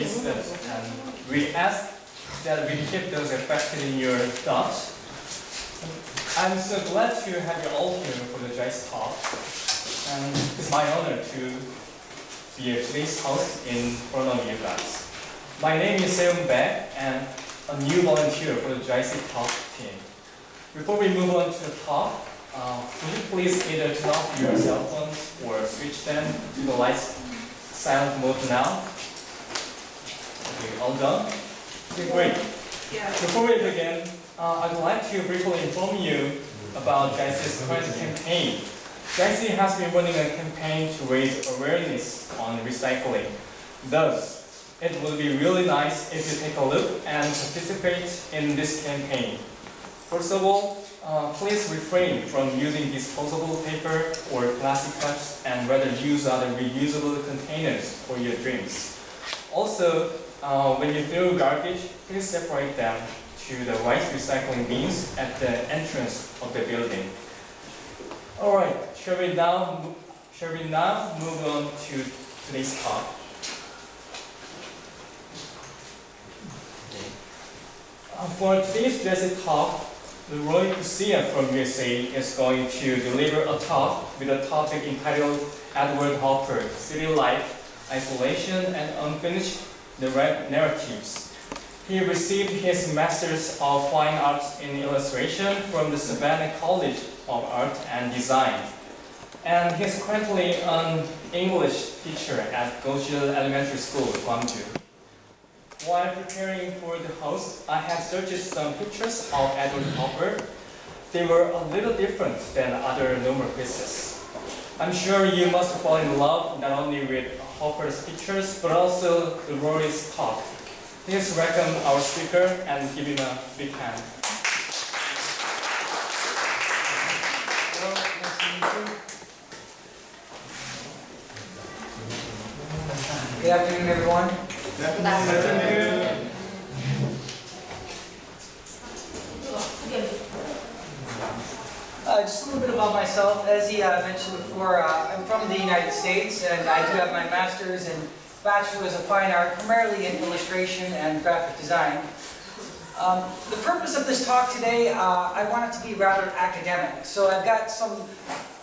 listed, and we ask that we keep those reflected in your thoughts. I'm so glad to have you all here for the GIC talk, and it's my honor to be today's host in front of you guys. My name is M.F.A, and a new volunteer for the GIC talk team. Before we move on to the talk, could you please either turn off your cell phones or switch them to the light silent mode now? Okay, all done? Okay, great. Yeah. Before we begin, I'd like to briefly inform you about GIC's current campaign. GIC has been running a campaign to raise awareness on recycling. Thus, it would be really nice if you take a look and participate in this campaign. First of all, please refrain from using disposable paper or plastic cups and rather use other reusable containers for your drinks. Also, when you throw garbage, please separate them to the right recycling bins at the entrance of the building. Alright, shall we now move on to today's talk? For today's GIC talk, Leroy Kucia from USA is going to deliver a talk with a topic entitled Edward Hopper, City Life, Isolation, and Unfinished Narratives. He received his Master's of Fine Arts in Illustration from the Savannah College of Art and Design. And he's currently an English teacher at Gosil Elementary School, Gwangju. While preparing for the host, I had searched some pictures of Edward Hopper. They were a little different than other normal pieces. I'm sure you must fall in love not only with Hopper's pictures, but also Leroy's talk. Please welcome our speaker and give him a big hand. Hello, nice to meet you. Good afternoon, everyone. Good afternoon. Just a little bit about myself. As he mentioned before, I'm from the United States, and I do have my master's and bachelor's of fine art, primarily in illustration and graphic design. The purpose of this talk today, I want it to be rather academic. So I've got some,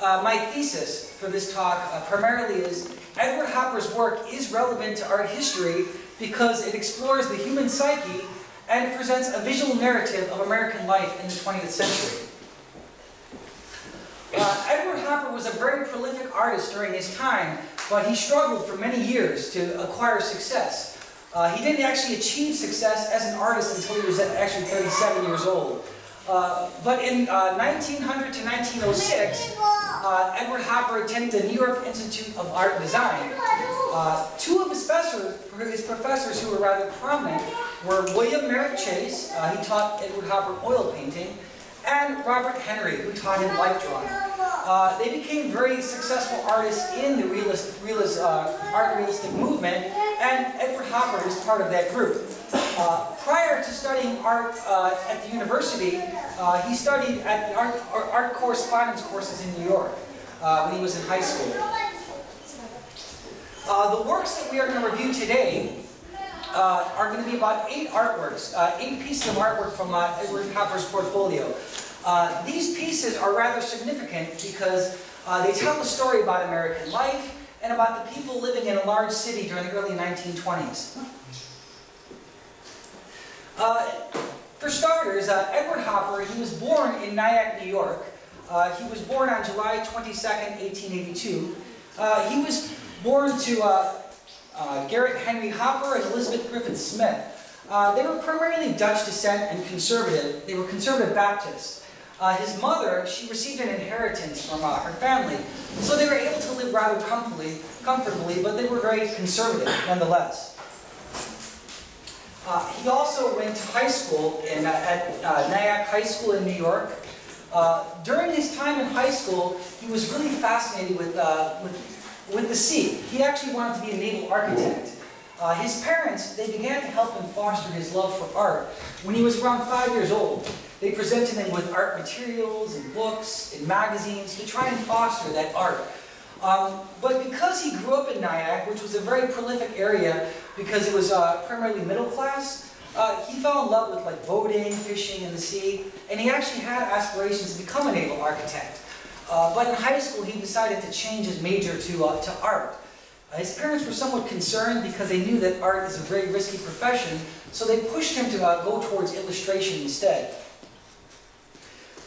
my thesis for this talk primarily is Edward Hopper's work is relevant to art history because it explores the human psyche and it presents a visual narrative of American life in the 20th century. Edward Hopper was a very prolific artist during his time, but he struggled for many years to acquire success. He didn't actually achieve success as an artist until he was actually 37 years old. But in 1900 to 1906, Edward Hopper attended the New York Institute of Art and Design. Two of his professors who were rather prominent were William Merritt Chase, he taught Edward Hopper oil painting, and Robert Henry, who taught him life drawing. They became very successful artists in the art realistic movement, and Edward Hopper was part of that group. Prior to studying art at the university, he studied at the art correspondence courses in New York when he was in high school. The works that we are going to review today are going to be about 8 artworks, 8 pieces of artwork from Edward Hopper's portfolio. These pieces are rather significant because they tell a story about American life and about the people living in a large city during the early 1920s. For starters, Edward Hopper, he was born in Nyack, New York. He was born on July 22nd, 1882. He was born to Garrett Henry Hopper and Elizabeth Griffith Smith. They were primarily Dutch descent and conservative. They were conservative Baptists. His mother, she received an inheritance from her family, so they were able to live rather comfortably, but they were very conservative nonetheless. He also went to high school at Nyack High School in New York. During his time in high school, he was really fascinated with the sea. He actually wanted to be a naval architect. His parents, they began to help him foster his love for art when he was around 5 years old. They presented him with art materials and books and magazines to try and foster that art. But because he grew up in Nyack, which was a very prolific area, because it was primarily middle class. He fell in love with like boating, fishing, and the sea, and he actually had aspirations to become a naval architect. But in high school, he decided to change his major to art. His parents were somewhat concerned because they knew that art is a very risky profession, so they pushed him to go towards illustration instead.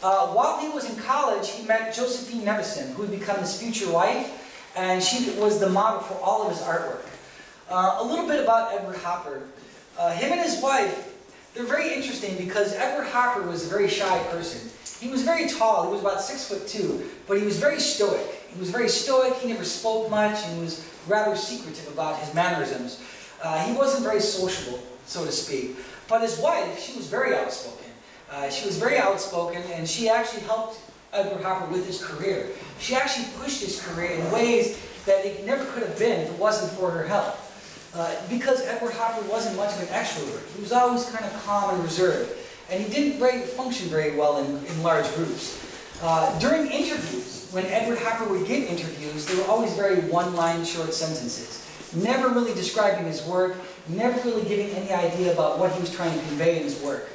While he was in college, he met Josephine Neveson, who would become his future wife, and she was the model for all of his artwork. A little bit about Edward Hopper. Him and his wife, they're very interesting because Edward Hopper was a very shy person. He was very tall, he was about 6'2", but he was very stoic. He was very stoic, he never spoke much, and he was rather secretive about his mannerisms. He wasn't very sociable, so to speak. But his wife, she was very outspoken. And she actually helped Edward Hopper with his career. She actually pushed his career in ways that it never could have been if it wasn't for her help. Because Edward Hopper wasn't much of an extrovert. He was always kind of calm and reserved. And he didn't function very well in large groups. During interviews, when Edward Hopper would give interviews, they were always very one-line short sentences. Never really describing his work, never really giving any idea about what he was trying to convey in his work.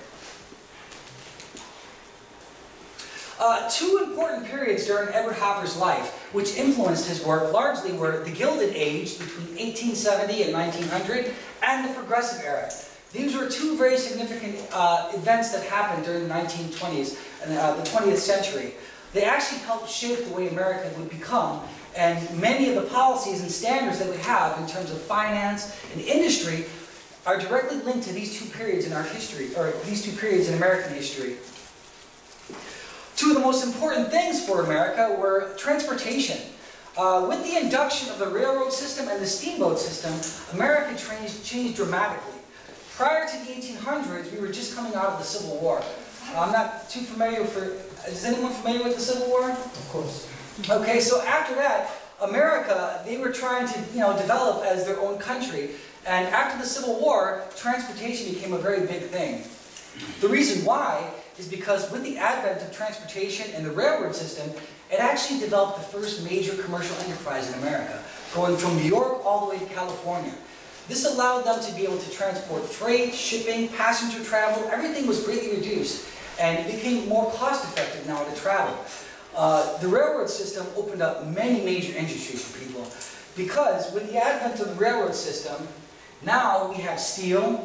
Two important periods during Edward Hopper's life, which influenced his work largely, were the Gilded Age between 1870 and 1900, and the Progressive Era. These were two very significant events that happened during the 1920s and the 20th century. They actually helped shape the way America would become, and many of the policies and standards that we have in terms of finance and industry are directly linked to these two periods in our history, or these two periods in American history. Two of the most important things for America were transportation. With the induction of the railroad system and the steamboat system, America changed dramatically. Prior to the 1800s, we were just coming out of the Civil War. I'm not too familiar is anyone familiar with the Civil War? Of course. Okay, so after that, America, they were trying to, develop as their own country. And after the Civil War, transportation became a very big thing. The reason why is because with the advent of transportation and the railroad system, it actually developed the first major commercial enterprise in America, going from New York all the way to California. This allowed them to be able to transport freight, shipping, passenger travel. Everything was greatly reduced, and it became more cost-effective now to travel. The railroad system opened up many major industries for people, because with the advent of the railroad system, now we have steel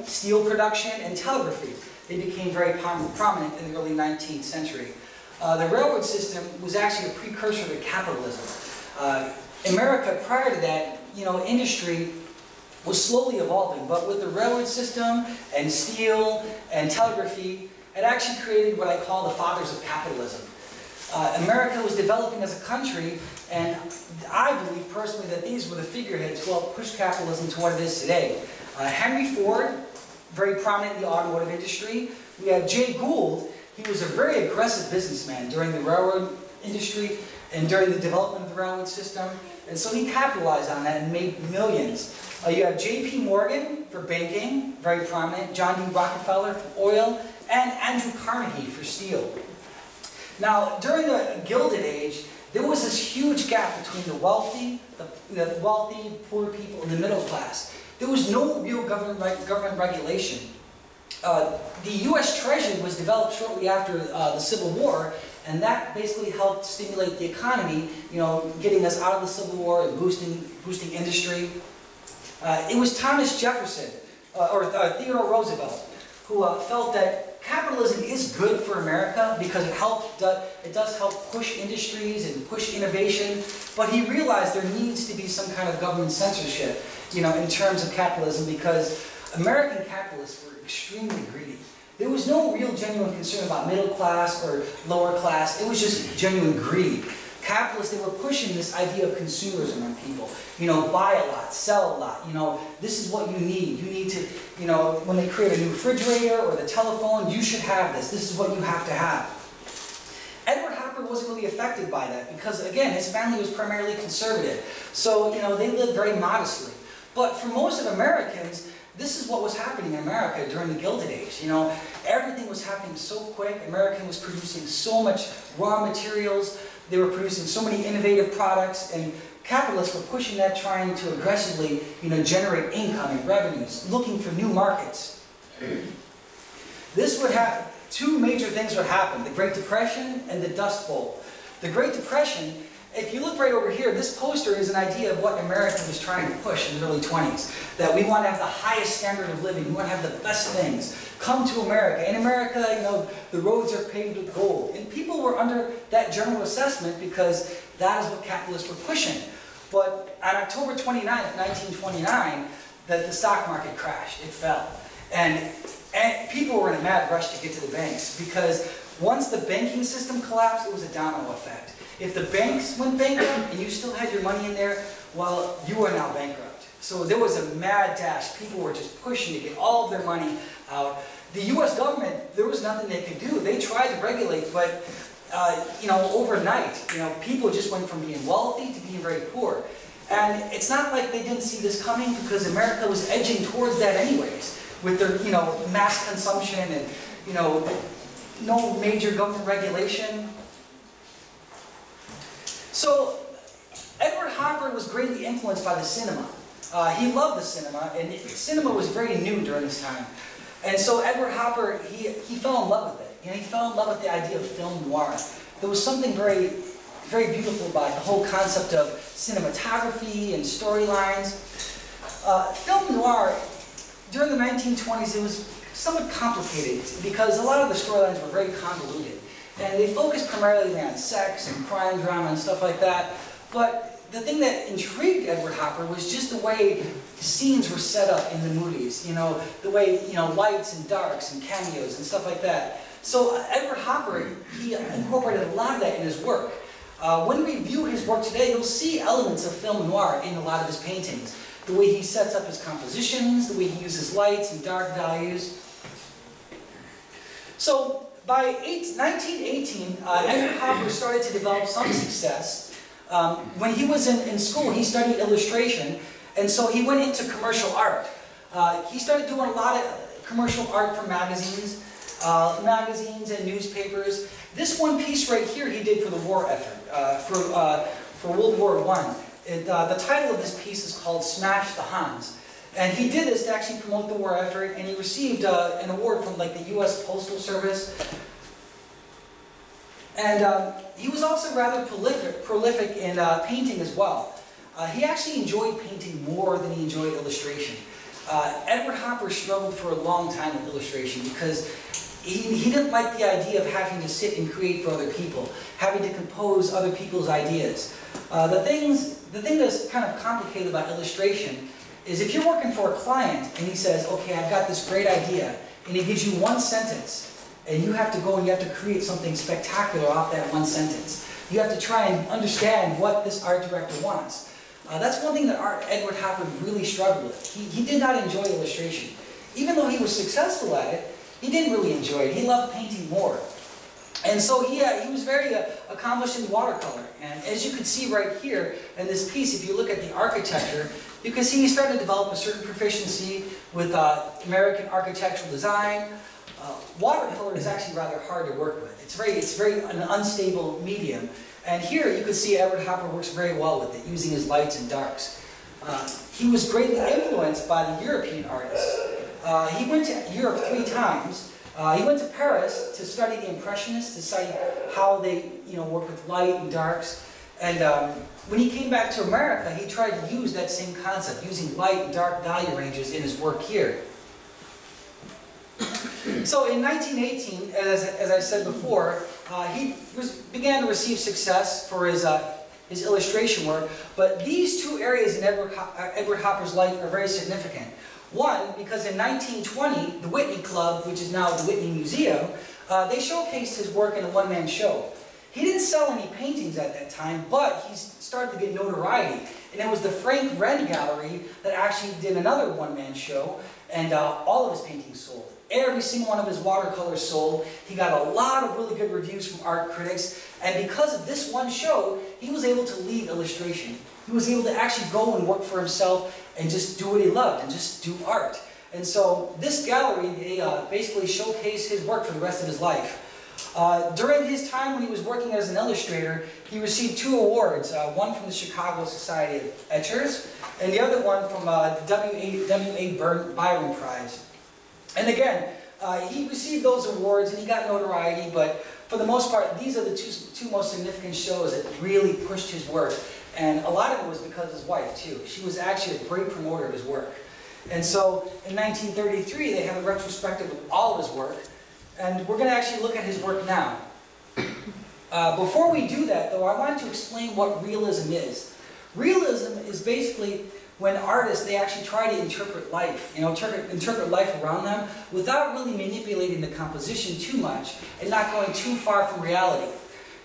production, and telegraphy. They became very prominent in the early 19th century. The railroad system was actually a precursor to capitalism. America, prior to that, industry was slowly evolving, but with the railroad system and steel and telegraphy, it actually created what I call the Fathers of Capitalism. America was developing as a country, and I believe personally that these were the figureheads who helped push capitalism to what it is today. Henry Ford, very prominent in the automotive industry. We have Jay Gould. He was a very aggressive businessman during the railroad industry and during the development of the railroad system. And so he capitalized on that and made millions. You have J.P. Morgan for banking, very prominent. John D. Rockefeller for oil, and Andrew Carnegie for steel. Now, during the Gilded Age, there was this huge gap between the wealthy, poor people, and the middle class. There was no real government regulation. The U.S. Treasury was developed shortly after the Civil War, and that basically helped stimulate the economy, getting us out of the Civil War and boosting industry. It was Thomas Jefferson, or Theodore Roosevelt, who felt that capitalism is good for America because it does help push industries and push innovation, but he realized there needs to be some kind of government censorship, in terms of capitalism, because American capitalists were extremely greedy. There was no real genuine concern about middle class or lower class. It was just genuine greed. Capitalists, they were pushing this idea of consumerism on people. Buy a lot, sell a lot. This is what you need. You need to, when they create a new refrigerator or the telephone, you should have this. This is what you have to have. Edward Hopper wasn't really affected by that because, again, his family was primarily conservative. So, they lived very modestly. But for most of Americans, this is what was happening in America during the Gilded Age. Everything was happening so quick. America was producing so much raw materials. They were producing so many innovative products, and capitalists were pushing that, trying to aggressively, generate income and revenues, looking for new markets. This would have, two major things would happen, the Great Depression and the Dust Bowl. The Great Depression, if you look right over here, this poster is an idea of what America was trying to push in the early 20s. That we want to have the highest standard of living, we want to have the best things. Come to America. In America, the roads are paved with gold. And people were under that general assessment because that is what capitalists were pushing. But on October 29th, 1929, the stock market crashed. It fell. And people were in a mad rush to get to the banks because once the banking system collapsed, it was a domino effect. If the banks went bankrupt and you still had your money in there, well, you are now bankrupt. So there was a mad dash. People were just pushing to get all of their money out. The U.S. government, there was nothing they could do. They tried to regulate, but overnight, people just went from being wealthy to being very poor. And it's not like they didn't see this coming because America was edging towards that anyways, with their, mass consumption and, no major government regulation. So, Edward Hopper was greatly influenced by the cinema. He loved the cinema, and cinema was very new during this time. And so Edward Hopper, he fell in love with it. He fell in love with the idea of film noir. There was something very, very beautiful about the whole concept of cinematography and storylines. Film noir, during the 1920s, it was somewhat complicated because a lot of the storylines were very convoluted. And they focused primarily on sex and crime drama and stuff like that. But the thing that intrigued Edward Hopper was just the way scenes were set up in the movies. The way, lights and darks and cameos and stuff like that. So Edward Hopper, he incorporated a lot of that in his work. When we view his work today, you'll see elements of film noir in a lot of his paintings. The way he sets up his compositions, the way he uses lights and dark values. So by 1918, Edward Hopper started to develop some success. When he was in school, he studied illustration, and so he went into commercial art. He started doing a lot of commercial art for magazines and newspapers. This one piece right here he did for the war effort, for World War I. The title of this piece is called Smash the Hans. And he did this to actually promote the war effort, and he received an award from the U.S. Postal Service. And he was also rather prolific in painting as well. He actually enjoyed painting more than he enjoyed illustration. Edward Hopper struggled for a long time with illustration because he didn't like the idea of having to sit and create for other people, having to compose other people's ideas. The thing that's kind of complicated about illustration is if you're working for a client and he says, okay, I've got this great idea, and he gives you one sentence, and you have to go and you have to create something spectacular off that one sentence. You have to try and understand what this art director wants. That's one thing that Edward Hopper really struggled with. He did not enjoy illustration. Even though he was successful at it, he didn't really enjoy it. He loved painting more. And so he was very accomplished in watercolor. And as you can see right here in this piece, if you look at the architecture, you can see he started to develop a certain proficiency with American architectural design. Watercolor is actually rather hard to work with. It's very an unstable medium. And here you can see Edward Hopper works very well with it, using his lights and darks. He was greatly influenced by the European artists. He went to Europe 3 times. He went to Paris to study the Impressionists, to study how they work with light and darks. And when he came back to America, he tried to use that same concept, using light and dark value ranges in his work here. So in 1918, as I said before, he began to receive success for his illustration work. But these 2 areas in Edward Hopper's life are very significant. One, because in 1920, the Whitney Club, which is now the Whitney Museum, they showcased his work in a one-man show. He didn't sell any paintings at that time, but he started to get notoriety. And it was the Frank Wren Gallery that actually did another one-man show, and all of his paintings sold. Every single one of his watercolors sold. He got a lot of really good reviews from art critics, and because of this one show, he was able to leave illustration. He was able to actually go and work for himself and just do what he loved and just do art. And so this gallery, they basically showcased his work for the rest of his life. During his time when he was working as an illustrator, he received 2 awards, one from the Chicago Society of Etchers, and the other one from the W.A. Byron Prize. And again, he received those awards and he got notoriety, but for the most part, these are the two most significant shows that really pushed his work. And a lot of it was because of his wife, too. She was actually a great promoter of his work. And so, in 1933, they have a retrospective of all of his work. And we're going to actually look at his work now. Before we do that, though, I wanted to explain what realism is. Realism is basically when artists, they actually try to interpret life, interpret life around them without really manipulating the composition too much and not going too far from reality.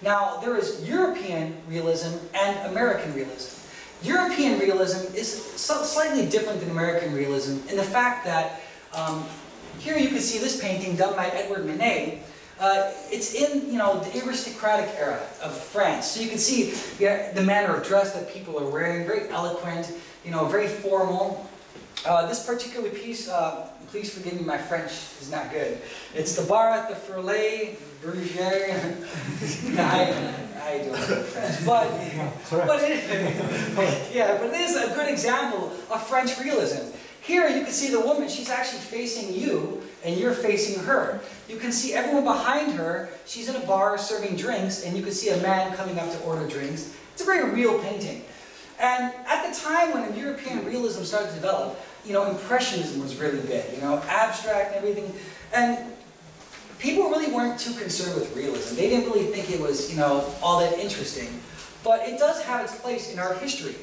Now, there is European realism and American realism. European realism is slightly different than American realism in the fact that here you can see this painting done by Edward Manet. It's in the aristocratic era of France. So you can see the manner of dress that people are wearing, very eloquent, very formal. This particular piece, please forgive me, my French is not good. It's the Barat, the Frelay, Berger. I don't know French, but it is a good example of French realism. Here you can see the woman, she's actually facing you, and you're facing her. You can see everyone behind her, she's in a bar serving drinks, and you can see a man coming up to order drinks. It's a very real painting. And at the time when European realism started to develop, Impressionism was really big, abstract and everything. And people really weren't too concerned with realism. They didn't really think it was, all that interesting. But it does have its place in our history.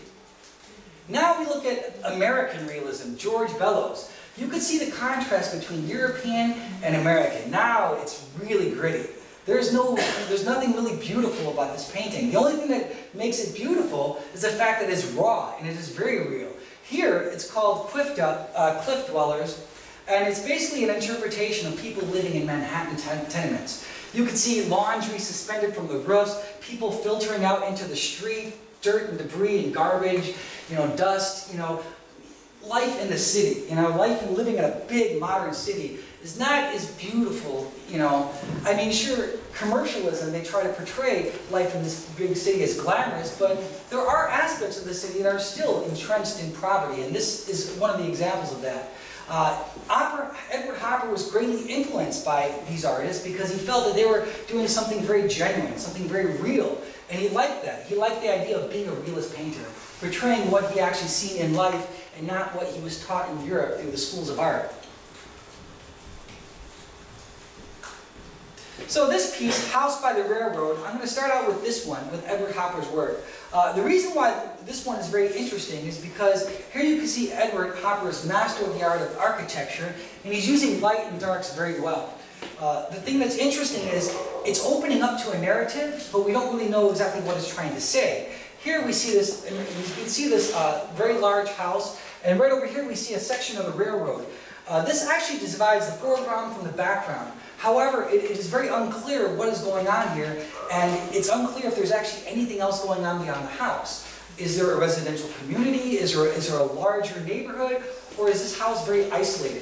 Now we look at American realism, George Bellows. You could see the contrast between European and American. Now it's really gritty. There's nothing really beautiful about this painting. The only thing that makes it beautiful is the fact that it's raw and it is very real. Here it's called Cliff Dwellers, and it's basically an interpretation of people living in Manhattan tenements. You can see laundry suspended from the roofs, people filtering out into the street, dirt and debris and garbage, dust, life in the city, life in living in a big modern city is not as beautiful, I mean, sure, commercialism, they try to portray life in this big city as glamorous, but there are aspects of the city that are still entrenched in poverty, and this is one of the examples of that. Edward Hopper was greatly influenced by these artists because he felt that they were doing something very genuine, something very real, and he liked that. He liked the idea of being a realist painter, portraying what he actually seen in life and not what he was taught in Europe through the schools of art. So this piece, House by the Railroad, I'm going to start out with this one, with Edward Hopper's work. The reason why this one is very interesting is because here you can see Edward Hopper's master of the art of architecture, and he's using light and darks very well. The thing that's interesting is it's opening up to a narrative, but we don't really know exactly what it's trying to say. Here we see this, and you can see this very large house, and right over here we see a section of the railroad. This actually divides the foreground from the background. However, it is very unclear what is going on here, and it's unclear if there's actually anything else going on beyond the house. Is there a residential community? Is there a larger neighborhood? Or is this house very isolated?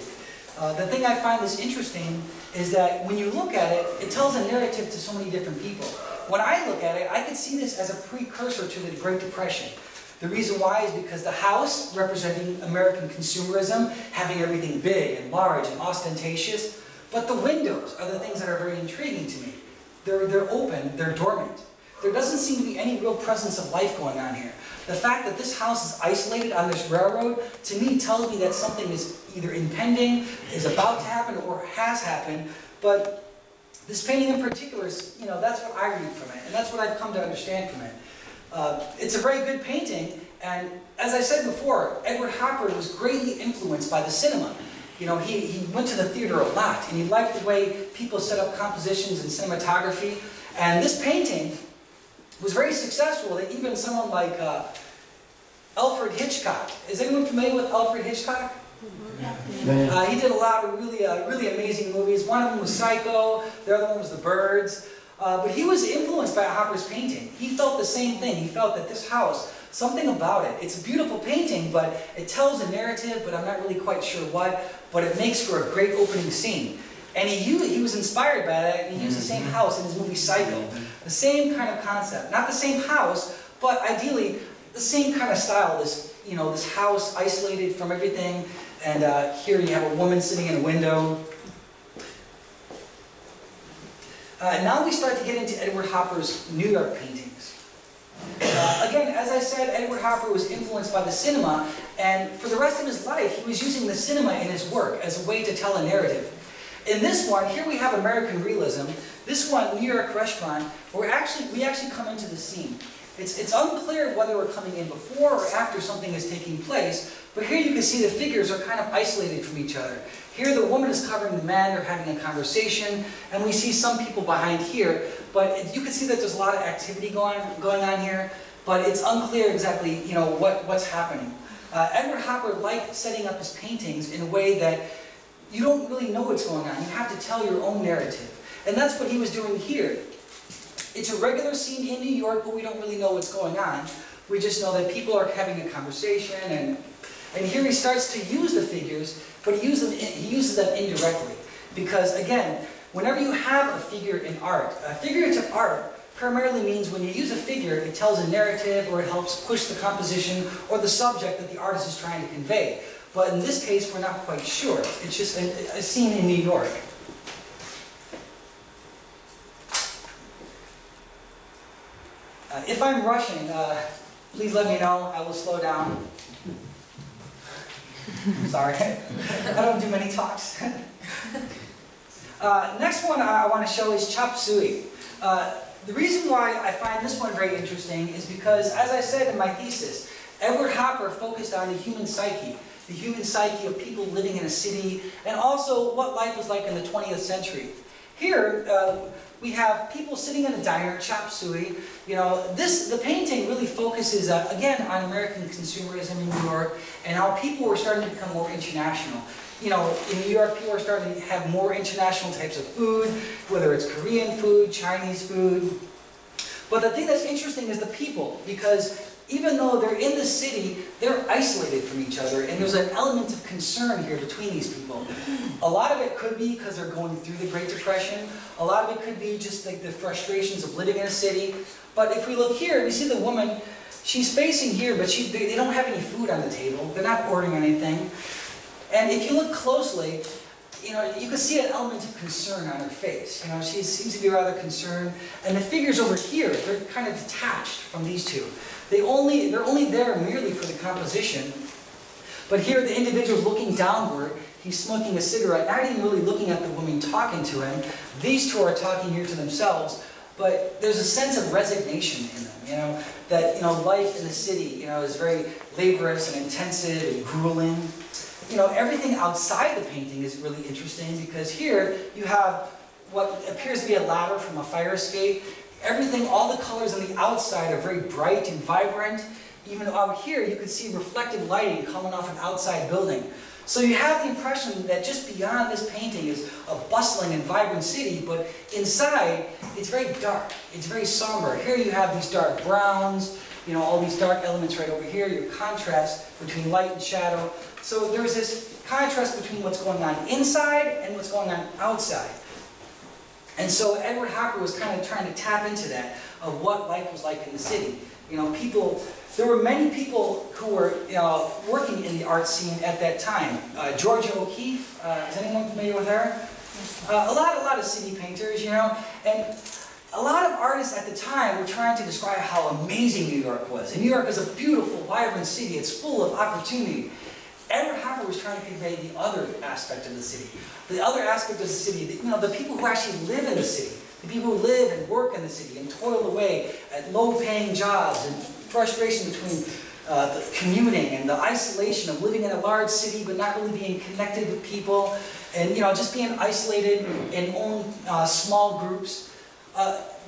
The thing I find this interesting is that when you look at it, it tells a narrative to so many different people. When I look at it, I could see this as a precursor to the Great Depression. The reason why is because the house, representing American consumerism, having everything big and large and ostentatious, but the windows are the things that are very intriguing to me. They're open, they're dormant. There doesn't seem to be any real presence of life going on here. The fact that this house is isolated on this railroad, to me, tells me that something is either impending, is about to happen, or has happened. But this painting in particular is, that's what I read from it, and that's what I've come to understand from it. It's a very good painting, and as I said before, Edward Hopper was greatly influenced by the cinema. He went to the theater a lot, and he liked the way people set up compositions and cinematography. And this painting was very successful that even someone like Alfred Hitchcock. Is anyone familiar with Alfred Hitchcock? Yeah. He did a lot of really amazing movies. One of them was Psycho, the other one was The Birds. But he was influenced by Hopper's painting. He felt the same thing. He felt that this house, something about it, it's a beautiful painting, but it tells a narrative, but I'm not really quite sure what, but it makes for a great opening scene. And he was inspired by that, and he used the same house in his movie Psycho. The same kind of concept. Not the same house, but ideally the same kind of style. This, you know, this house isolated from everything. And here you have a woman sitting in a window. Now we start to get into Edward Hopper's New York paintings. Again, as I said, Edward Hopper was influenced by the cinema, and for the rest of his life, he was using the cinema in his work as a way to tell a narrative. In this one, here we have American Realism. This one, New York Restaurant, where we actually come into the scene. It's unclear whether we're coming in before or after something is taking place, but here you can see the figures are kind of isolated from each other. Here the woman is covering the man, they're having a conversation, and we see some people behind here, but you can see that there's a lot of activity going on here, but it's unclear exactly, you know, what's happening. Edward Hopper liked setting up his paintings in a way that you don't really know what's going on. You have to tell your own narrative. And that's what he was doing here. It's a regular scene in New York, but we don't really know what's going on. We just know that people are having a conversation, and here he starts to use the figures, but he uses them indirectly. Because again, whenever you have a figure in art, figurative art primarily means when you use a figure, it tells a narrative or it helps push the composition or the subject that the artist is trying to convey. But in this case, we're not quite sure. It's just a scene in New York. If I'm rushing, please let me know. I will slow down. Sorry, I don't do many talks. Next one I want to show is Chop Suey. The reason why I find this one very interesting is because, as I said in my thesis, Edward Hopper focused on the human psyche of people living in a city, and also what life was like in the 20th century. Here, we have people sitting in a diner, Chop Suey. You know, the painting really focuses, again, on American consumerism in New York, and how people were starting to become more international. You know, in New York, people are starting to have more international types of food, whether it's Korean food, Chinese food. But the thing that's interesting is the people, because even though they're in the city, they're isolated from each other, and there's an element of concern here between these people. A lot of it could be because they're going through the Great Depression. A lot of it could be just like the frustrations of living in a city. But if we look here, we see the woman, she's facing here, but they don't have any food on the table. They're not ordering anything. And if you look closely, you know, you can see an element of concern on her face. You know, she seems to be rather concerned. And the figures over here, they're kind of detached from these two. They're only there merely for the composition. But here the individual's looking downward. He's smoking a cigarette, not even really looking at the woman talking to him. These two are talking here to themselves. But there's a sense of resignation in them, you know, that, you know, life in the city, you know, is very laborious and intensive and grueling. You know, everything outside the painting is really interesting, because here you have what appears to be a ladder from a fire escape. Everything, all the colors on the outside are very bright and vibrant. Even out here, you can see reflective lighting coming off an outside building. So you have the impression that just beyond this painting is a bustling and vibrant city, but inside, it's very dark. It's very somber. Here you have these dark browns, you know, all these dark elements right over here, your contrast between light and shadow. So there's this contrast between what's going on inside and what's going on outside. And so Edward Hopper was kind of trying to tap into that, of what life was like in the city. You know, there were many people who were working in the art scene at that time. Georgia O'Keeffe, is anyone familiar with her? A lot of city painters, you know, and a lot of artists at the time were trying to describe how amazing New York was. And New York is a beautiful, vibrant city. It's full of opportunity. Edward Hopper was trying to convey the other aspect of the city. The other aspect of the city, the people who actually live in the city. The people who live and work in the city and toil away at low-paying jobs, and frustration between the commuting and the isolation of living in a large city but not really being connected with people, and just being isolated in own small groups.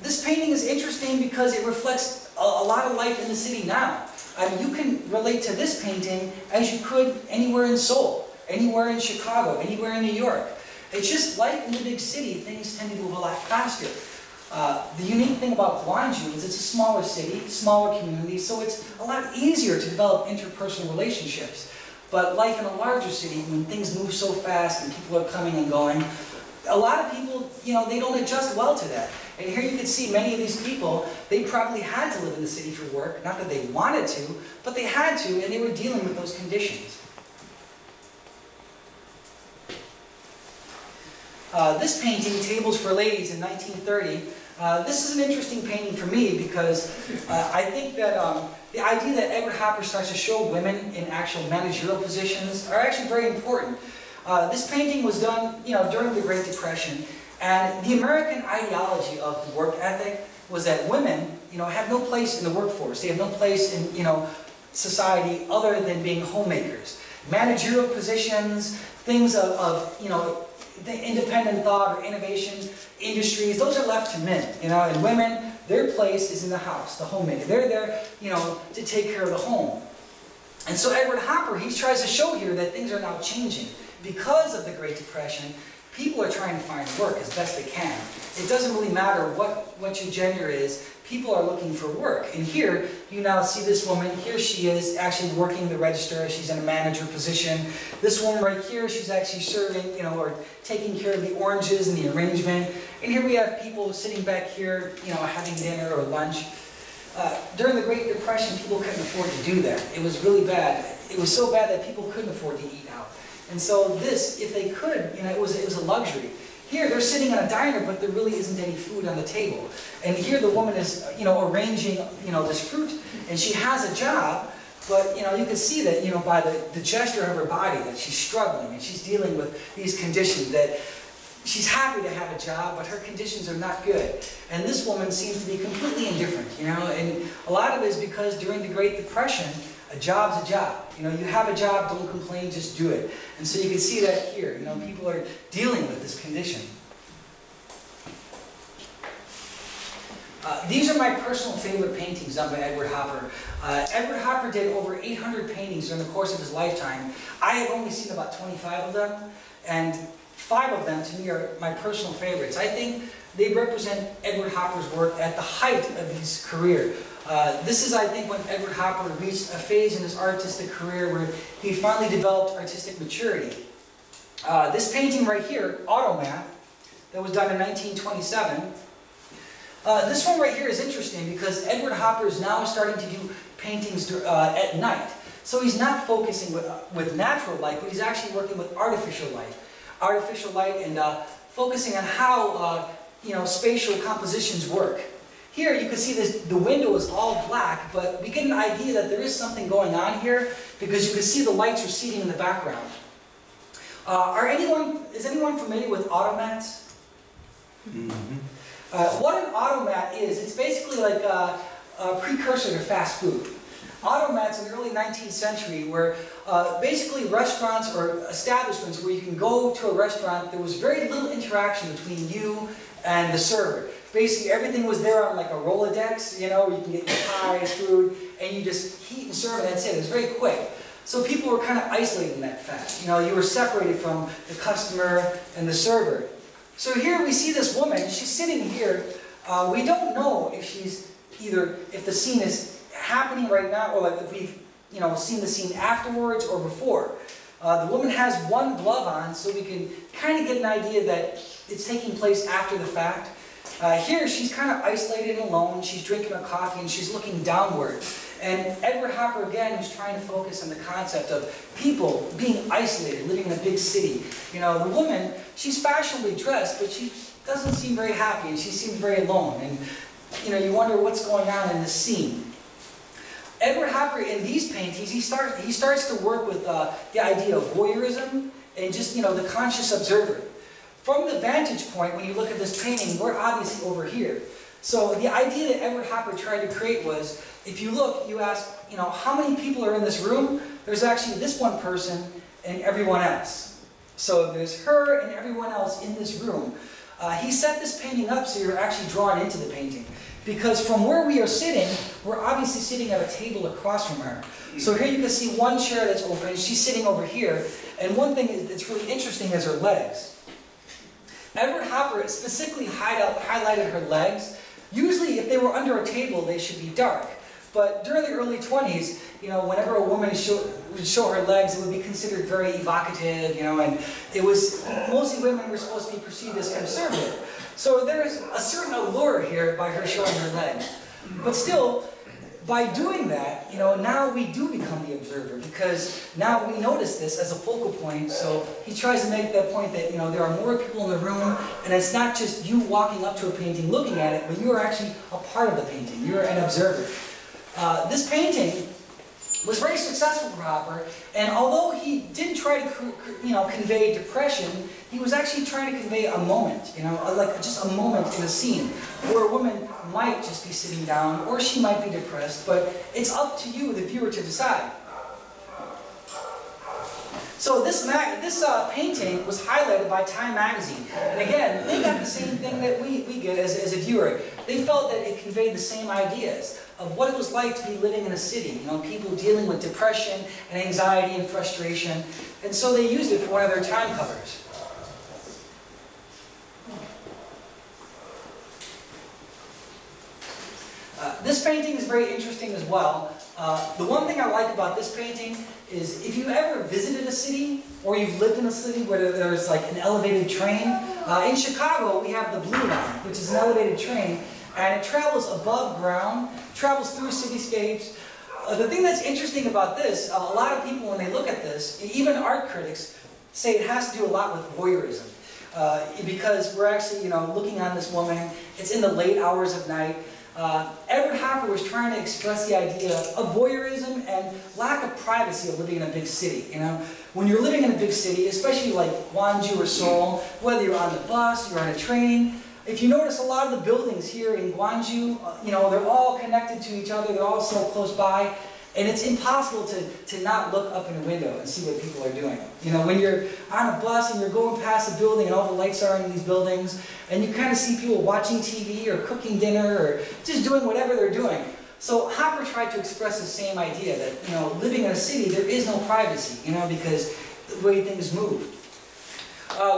This painting is interesting because it reflects a lot of life in the city now. You can relate to this painting as you could anywhere in Seoul, anywhere in Chicago, anywhere in New York. It's just life in the big city. Things tend to move a lot faster. The unique thing about Gwangju is it's a smaller city, smaller community, so it's a lot easier to develop interpersonal relationships. But life in a larger city, when things move so fast and people are coming and going, a lot of people, you know, they don't adjust well to that. And here you can see many of these people, they probably had to live in the city for work. Not that they wanted to, but they had to, and they were dealing with those conditions. This painting, Tables for Ladies in 1930, this is an interesting painting for me because I think that the idea that Edward Hopper starts to show women in actual managerial positions are actually very important. This painting was done, you know, during the Great Depression, and the American ideology of the work ethic was that women, you know, have no place in the workforce. They have no place in, you know, society other than being homemakers. Managerial positions, things of you know, the independent thought or innovation industries, those are left to men, you know, and women, their place is in the house, the homemaker. They're there, you know, to take care of the home. And so Edward Hopper, he tries to show here that things are now changing. Because of the Great Depression, people are trying to find work as best they can. It doesn't really matter what your gender is, people are looking for work. And here, you now see this woman, here she is actually working the register, she's in a manager position. This woman right here, she's actually serving, you know, or taking care of the oranges and the arrangement. And here we have people sitting back here, you know, having dinner or lunch. During the Great Depression, people couldn't afford to do that. It was really bad. It was so bad that people couldn't afford to eat out. And so this, if they could, you know, it was a luxury. Here, they're sitting in a diner, but there really isn't any food on the table. And here the woman is, you know, arranging, you know, this fruit, and she has a job, but, you know, you can see that, you know, by the gesture of her body that she's struggling, and she's dealing with these conditions, that she's happy to have a job, but her conditions are not good. And this woman seems to be completely indifferent, you know, and a lot of it is because during the Great Depression, a job's a job. You know, you have a job, don't complain, just do it. And so you can see that here. You know, people are dealing with this condition. These are my personal favorite paintings done by Edward Hopper. Edward Hopper did over 800 paintings during the course of his lifetime. I have only seen about 25 of them, and 5 of them to me are my personal favorites. I think they represent Edward Hopper's work at the height of his career. This is, I think, when Edward Hopper reached a phase in his artistic career where he finally developed artistic maturity. This painting right here, Automat, that was done in 1927. This one right here is interesting because Edward Hopper is now starting to do paintings at night. So he's not focusing with natural light, but he's actually working with artificial light. Artificial light and focusing on how you know, spatial compositions work. Here you can see this, the window is all black, but we get an idea that there is something going on here because you can see the lights receding in the background. Is anyone familiar with automats? Mm-hmm. What an automat is, it's basically like a precursor to fast food. Automats in the early 19th century were basically restaurants or establishments where you can go to a restaurant, there was very little interaction between you and the server. Basically everything was there on like a Rolodex, you know, where you can get your pies, food, and you just heat and serve and that's it. It was very quick. So people were kind of isolated in that fact. You know, you were separated from the customer and the server. So here we see this woman, she's sitting here. We don't know if she's if the scene is happening right now or like if we've, you know, seen the scene afterwards or before. The woman has one glove on, so we can kind of get an idea that it's taking place after the fact. Here she's kind of isolated and alone, she's drinking a coffee and she's looking downward. And Edward Hopper again was trying to focus on the concept of people being isolated, living in a big city. You know, the woman, she's fashionably dressed, but she doesn't seem very happy and she seems very alone. And you know, you wonder what's going on in this scene. Edward Hopper in these paintings, he starts to work with the idea of voyeurism and just, you know, the conscious observer. From the vantage point, when you look at this painting, we're obviously over here. So the idea that Edward Hopper tried to create was, if you look, you ask, you know, how many people are in this room? There's actually this one person and everyone else. So there's her and everyone else in this room. He set this painting up so you're actually drawn into the painting. Because from where we are sitting, we're obviously sitting at a table across from her. So here you can see one chair that's open, she's sitting over here. And one thing that's really interesting is her legs. Edward Hopper specifically highlighted her legs. Usually if they were under a table, they should be dark. But during the early 20s, you know, whenever a woman would show her legs, it would be considered very evocative, you know, and it was, mostly women were supposed to be perceived as conservative. So there's a certain allure here by her showing her legs. But still, by doing that, you know, now we do become the observer, because now we notice this as a focal point. So he tries to make that point that, you know, there are more people in the room, and it's not just you walking up to a painting looking at it, but you are actually a part of the painting. You're an observer. This painting was very successful for Hopper, and although he didn't try to, you know, convey depression, he was actually trying to convey a moment, you know, like just a moment in a scene where a woman might just be sitting down, or she might be depressed, but it's up to you, the viewer, to decide. So this painting was highlighted by Time magazine, and again, they got the same thing that we get as a viewer. They felt that it conveyed the same ideas of what it was like to be living in a city, you know, people dealing with depression and anxiety and frustration, and so they used it for one of their Time covers. This painting is very interesting as well. The one thing I like about this painting is if you've ever visited a city, or you've lived in a city where there's like an elevated train, in Chicago we have the Blue Line, which is an elevated train, and it travels above ground, travels through cityscapes. The thing that's interesting about this, a lot of people when they look at this, even art critics, say it has to do a lot with voyeurism. Because we're actually, you know, looking on this woman, it's in the late hours of night. Edward Hopper was trying to express the idea of voyeurism and lack of privacy of living in a big city. You know, when you're living in a big city, especially like Gwangju or Seoul, whether you're on the bus, you're on a train, if you notice a lot of the buildings here in Gwangju, you know, they're all connected to each other, they're all so close by, and it's impossible to not look up in a window and see what people are doing. You know, when you're on a bus and you're going past a building and all the lights are in these buildings, and you kind of see people watching TV or cooking dinner or just doing whatever they're doing. So Hopper tried to express the same idea that, you know, living in a city, there is no privacy, you know, because the way things move.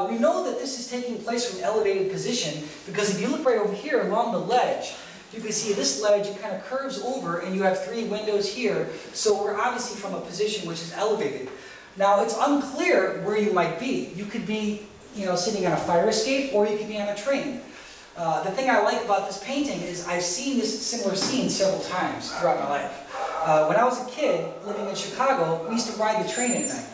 We know that this is taking place from an elevated position because if you look right over here along the ledge, you can see this ledge, it kind of curves over and you have 3 windows here, so we're obviously from a position which is elevated. Now it's unclear where you might be. You could be, you know, sitting on a fire escape, or you could be on a train. The thing I like about this painting is I've seen this similar scene several times throughout my life. When I was a kid living in Chicago, we used to ride the train at night.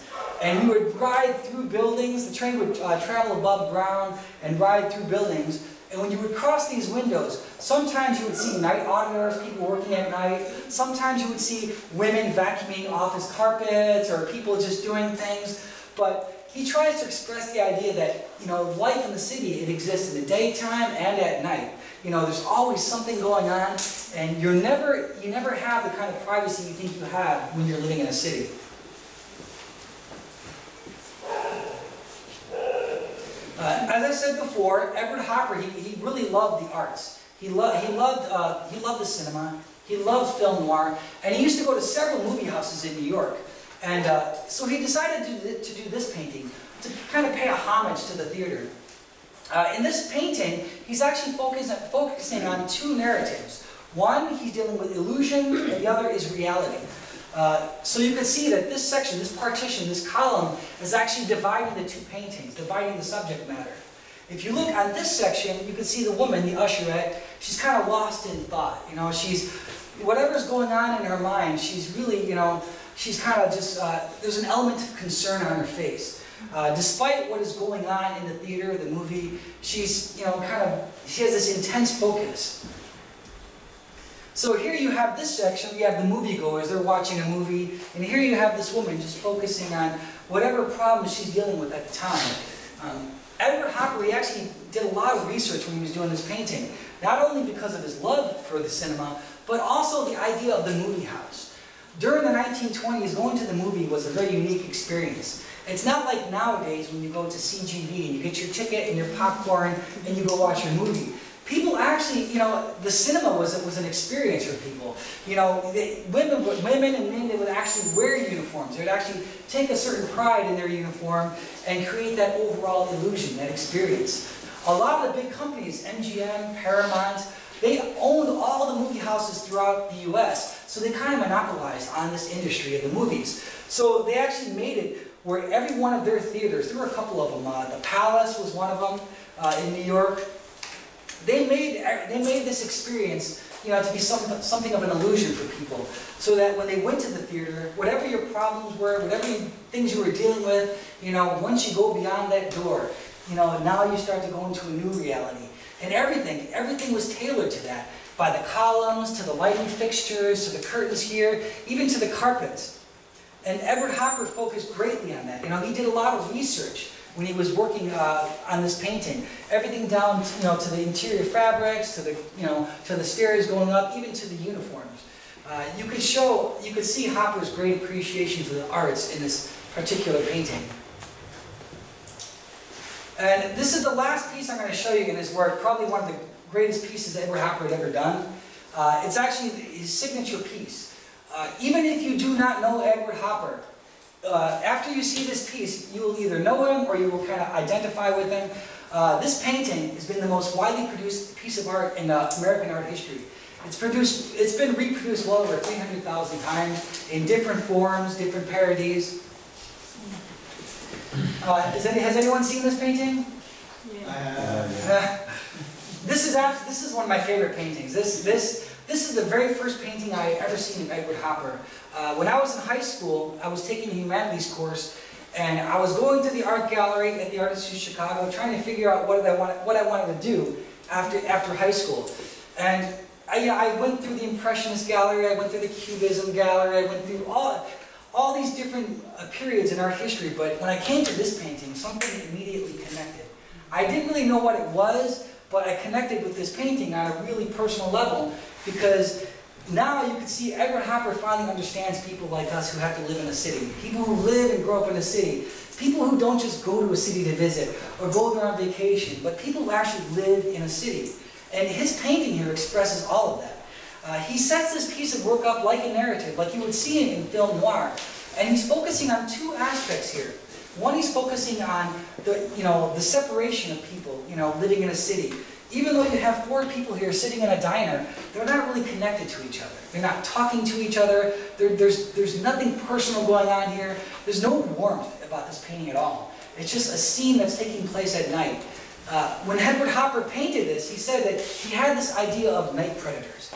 And we would ride through buildings, the train would travel above ground and ride through buildings. And when you would cross these windows, sometimes you would see night auditors, people working at night. Sometimes you would see women vacuuming office carpets or people just doing things. But he tries to express the idea that, you know, life in the city, it exists in the daytime and at night. You know, there's always something going on, and you never have the kind of privacy you think you have when you're living in a city. As I said before, Edward Hopper, he really loved the arts. He loved the cinema. He loved film noir, and he used to go to several movie houses in New York. And so he decided to do this painting to kind of pay a homage to the theater. In this painting, he's actually focusing on 2 narratives. One, he's dealing with illusion, and the other is reality. So you can see that this section, this partition, this column is actually dividing the 2 paintings, dividing the subject matter. If you look at this section, you can see the woman, the usherette, she's kind of lost in thought. You know, whatever's going on in her mind, she's really, you know, she's kind of just, there's an element of concern on her face. Despite what is going on in the theater, the movie, she's, you know, she has this intense focus. So here you have this section, you have the moviegoers, they're watching a movie, and here you have this woman just focusing on whatever problems she's dealing with at the time. Edward Hopper, he actually did a lot of research when he was doing this painting, not only because of his love for the cinema, but also the idea of the movie house. During the 1920s, going to the movie was a very unique experience. It's not like nowadays when you go to CGV and you get your ticket and your popcorn and you go watch your movie. People actually, you know, the cinema was an experience for people. You know, women and men, they would actually wear uniforms. They would actually take a certain pride in their uniform and create that overall illusion, that experience. A lot of the big companies, MGM, Paramount, they owned all the movie houses throughout the US. So they kind of monopolized on this industry of the movies. So they actually made it where every one of their theaters, there were a couple of them, the Palace was one of them in New York. They made this experience, you know, to be something of an illusion for people, so that when they went to the theater, whatever your problems were, whatever things you were dealing with, you know, once you go beyond that door, you know, now you start to go into a new reality. And everything was tailored to that, by the columns, to the lighting fixtures, to the curtains here, even to the carpets. And Edward Hopper focused greatly on that. You know, he did a lot of research when he was working on this painting. Everything down, you know, to the interior fabrics, to the, you know, to the stairs going up, even to the uniforms. You could see Hopper's great appreciation for the arts in this particular painting. And this is the last piece I'm going to show you in his work, probably one of the greatest pieces Edward Hopper had ever done. It's actually his signature piece. Even if you do not know Edward Hopper, after you see this piece, you will either know him or you will kind of identify with him. This painting has been the most widely produced piece of art in American art history. It's been reproduced well over 300,000 times in different forms, different parodies. Has anyone seen this painting? Yeah. This is one of my favorite paintings. This is the very first painting I ever seen of Edward Hopper. When I was in high school, I was taking a humanities course, and I was going to the art gallery at the Art Institute of Chicago, trying to figure out what I wanted to do after high school. And I went through the Impressionist gallery, I went through the Cubism gallery, I went through all these different periods in art history. But when I came to this painting, something immediately connected. I didn't really know what it was, but I connected with this painting on a really personal level, because now you can see Edward Hopper finally understands people like us who have to live in a city. People who live and grow up in a city. People who don't just go to a city to visit or go there on vacation, but people who actually live in a city. And his painting here expresses all of that. He sets this piece of work up like a narrative, like you would see it in film noir. And he's focusing on two aspects here. One, he's focusing on the separation of people, living in a city. Even though you have 4 people here sitting in a diner, they're not really connected to each other. They're not talking to each other. There's nothing personal going on here. There's no warmth about this painting at all. It's just a scene that's taking place at night. When Edward Hopper painted this, he said that he had this idea of night predators.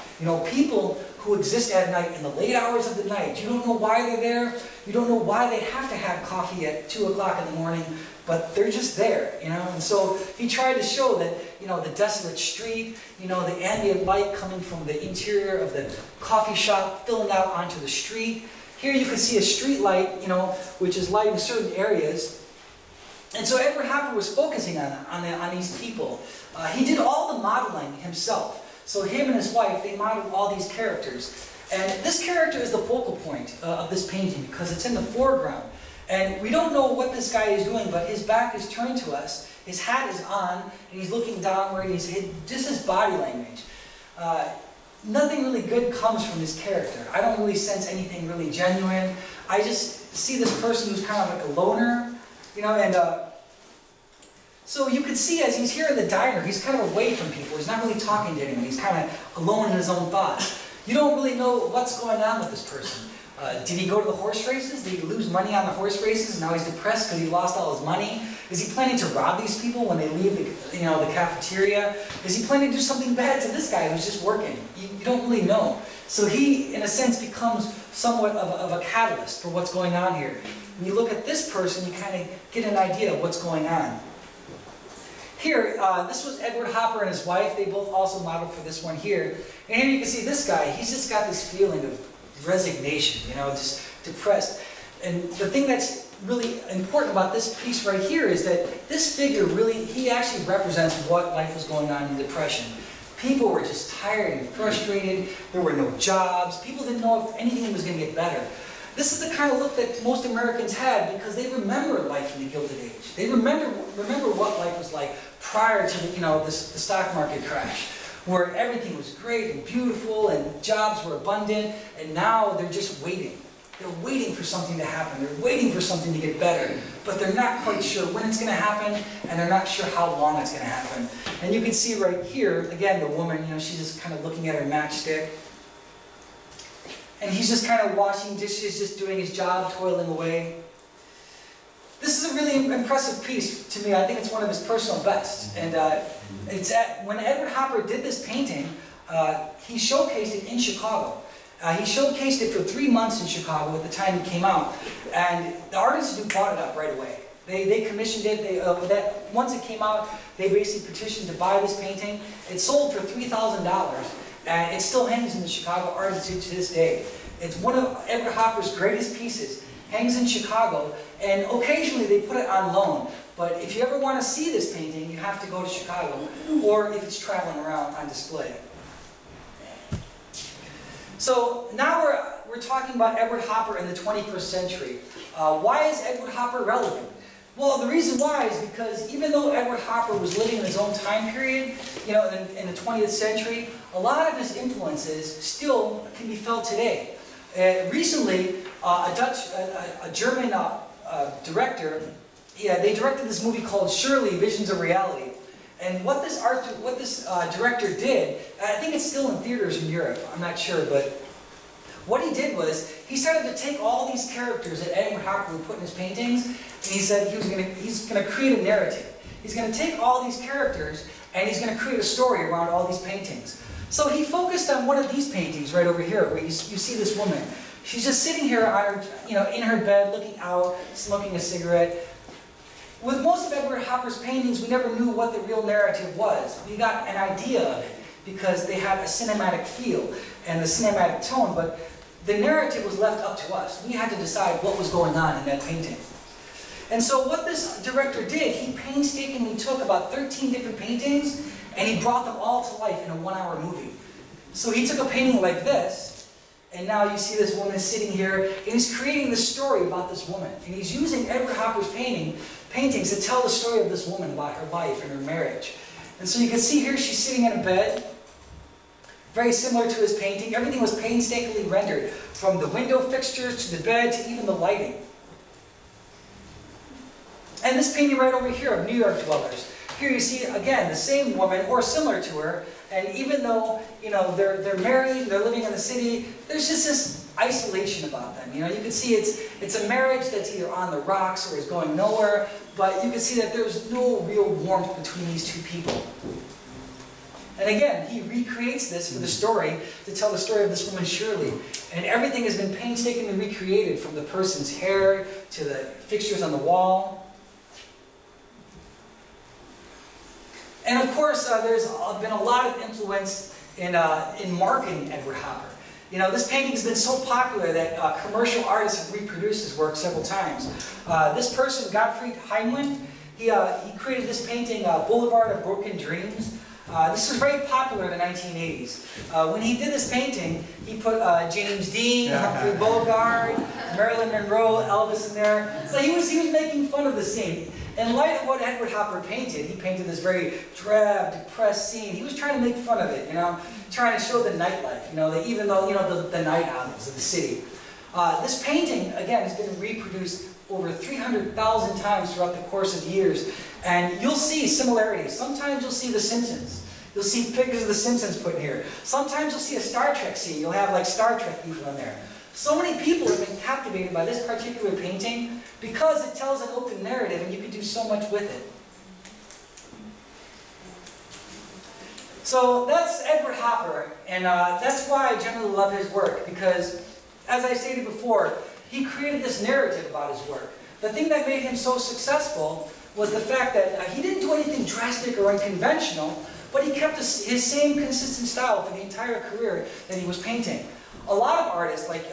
People who exist at night in the late hours of the night. You don't know why they're there. You don't know why they have to have coffee at 2 o'clock in the morning, but they're just there, And so he tried to show that, the desolate street, the ambient light coming from the interior of the coffee shop filling out onto the street. Here you can see a street light, which is lighting certain areas. And so Edward Hopper was focusing on these people. He did all the modeling himself. So him and his wife, they modeled all these characters. And this character is the focal point of this painting because it's in the foreground. And we don't know what this guy is doing, but his back is turned to us. His hat is on, and he's looking downward, and just his body language. Nothing really good comes from this character. I don't really sense anything really genuine. I just see this person who's kind of like a loner, so you can see as he's here in the diner, he's kind of away from people. He's not really talking to anyone. He's kind of alone in his own thoughts. You don't really know what's going on with this person. Did he go to the horse races? Did he lose money on the horse races? And now he's depressed because he lost all his money? Is he planning to rob these people when they leave the cafeteria? Is he planning to do something bad to this guy who's just working? You don't really know. So he, in a sense, becomes somewhat of a catalyst for what's going on here. When you look at this person, you kind of get an idea of what's going on. Here, this was Edward Hopper and his wife. They both also modeled for this one here. And here you can see this guy. He's just got this feeling of resignation, just depressed. And the thing that's really important about this piece right here is that this figure he actually represents what life was going on in the Depression. People were just tired and frustrated. There were no jobs. People didn't know if anything was going to get better. This is the kind of look that most Americans had because they remember life in the Gilded Age. They remember what life was like prior to the stock market crash, where everything was great and beautiful and jobs were abundant, and now they're just waiting. They're waiting for something to happen. They're waiting for something to get better, but they're not quite sure when it's going to happen, and they're not sure how long it's going to happen. And you can see right here, again, the woman, she's just kind of looking at her matchstick. and he's just kind of washing dishes, just doing his job, toiling away. This is a really impressive piece to me. I think it's one of his personal best. And when Edward Hopper did this painting, he showcased it in Chicago. He showcased it for 3 months in Chicago at the time it came out. And the artists who bought it up right away. They commissioned it. Once it came out, they basically petitioned to buy this painting. It sold for $3,000. And it still hangs in the Chicago Art Institute to this day. It's one of Edward Hopper's greatest pieces. Hangs in Chicago, and occasionally they put it on loan. But if you ever want to see this painting, you have to go to Chicago, or if it's traveling around on display. So now we're talking about Edward Hopper in the 21st century. Why is Edward Hopper relevant? Well, the reason why is because even though Edward Hopper was living in his own time period, you know, in the 20th century, a lot of his influences still can be felt today. Recently, a German director, they directed this movie called Shirley, Visions of Reality. And what this director did, I think it's still in theaters in Europe, I'm not sure, but what he did was, he started to take all these characters that Edward Hopper would put in his paintings, and he said he's going to create a narrative. He's going to take all these characters, and he's going to create a story around all these paintings. So he focused on one of these paintings right over here, where you see this woman. She's just sitting here on her, in her bed, looking out, smoking a cigarette. With most of Edward Hopper's paintings, we never knew what the real narrative was. We got an idea of it because they had a cinematic feel and a cinematic tone, but the narrative was left up to us. We had to decide what was going on in that painting. And so what this director did, he painstakingly took about 13 different paintings and he brought them all to life in a 1-hour movie. So he took a painting like this, and now you see this woman sitting here, and he's creating the story about this woman. And he's using Edward Hopper's paintings to tell the story of this woman about her life and her marriage. And so you can see here she's sitting in a bed, very similar to his painting. Everything was painstakingly rendered, from the window fixtures to the bed to even the lighting. And this painting right over here of New York dwellers. Here you see, again, the same woman, or similar to her, and even though, they're married, they're living in the city, there's just this isolation about them. You can see it's a marriage that's either on the rocks or is going nowhere, but you can see that there's no real warmth between these two people. And again, he recreates this for the story, to tell the story of this woman Shirley. And everything has been painstakingly recreated, from the person's hair to the fixtures on the wall. And of course, there's been a lot of influence in marketing Edward Hopper. This painting has been so popular that commercial artists have reproduced his work several times. This person, Gottfried Heinlein, he created this painting, Boulevard of Broken Dreams. This was very popular in the 1980s. When he did this painting, he put James Dean, Humphrey Bogart, Marilyn Monroe, Elvis in there. So he was making fun of the scene. In light of what Edward Hopper painted, he painted this very drab, depressed scene. He was trying to make fun of it, trying to show the nightlife, even though, the night outings of the city. This painting, again, has been reproduced over 300,000 times throughout the course of years. And you'll see similarities. Sometimes you'll see The Simpsons. You'll see figures of The Simpsons put in here. Sometimes you'll see a Star Trek scene. You'll have like Star Trek people in there. So many people have been captivated by this particular painting because it tells an open narrative and you can do so much with it. So that's Edward Hopper, and that's why I generally love his work, because, as I stated before, he created this narrative about his work. The thing that made him so successful was the fact that he didn't do anything drastic or unconventional, but he kept his same consistent style for the entire career that he was painting. A lot of artists, like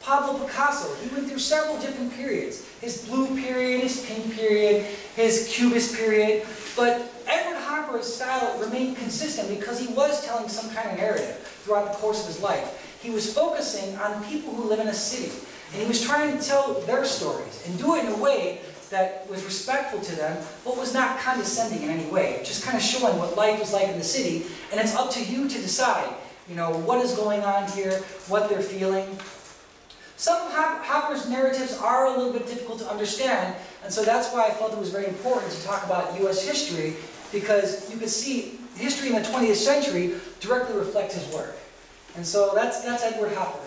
Pablo Picasso, he went through several different periods. His blue period, his pink period, his cubist period. But Edward Hopper's style remained consistent because he was telling some kind of narrative throughout the course of his life. He was focusing on people who live in a city. And he was trying to tell their stories and do it in a way that was respectful to them, but was not condescending in any way. Just kind of showing what life is like in the city. And it's up to you to decide, what is going on here, what they're feeling. Some of Hopper's narratives are a little bit difficult to understand, and so that's why I felt it was very important to talk about U.S. history, because you can see history in the 20th century directly reflects his work. And so that's Edward Hopper.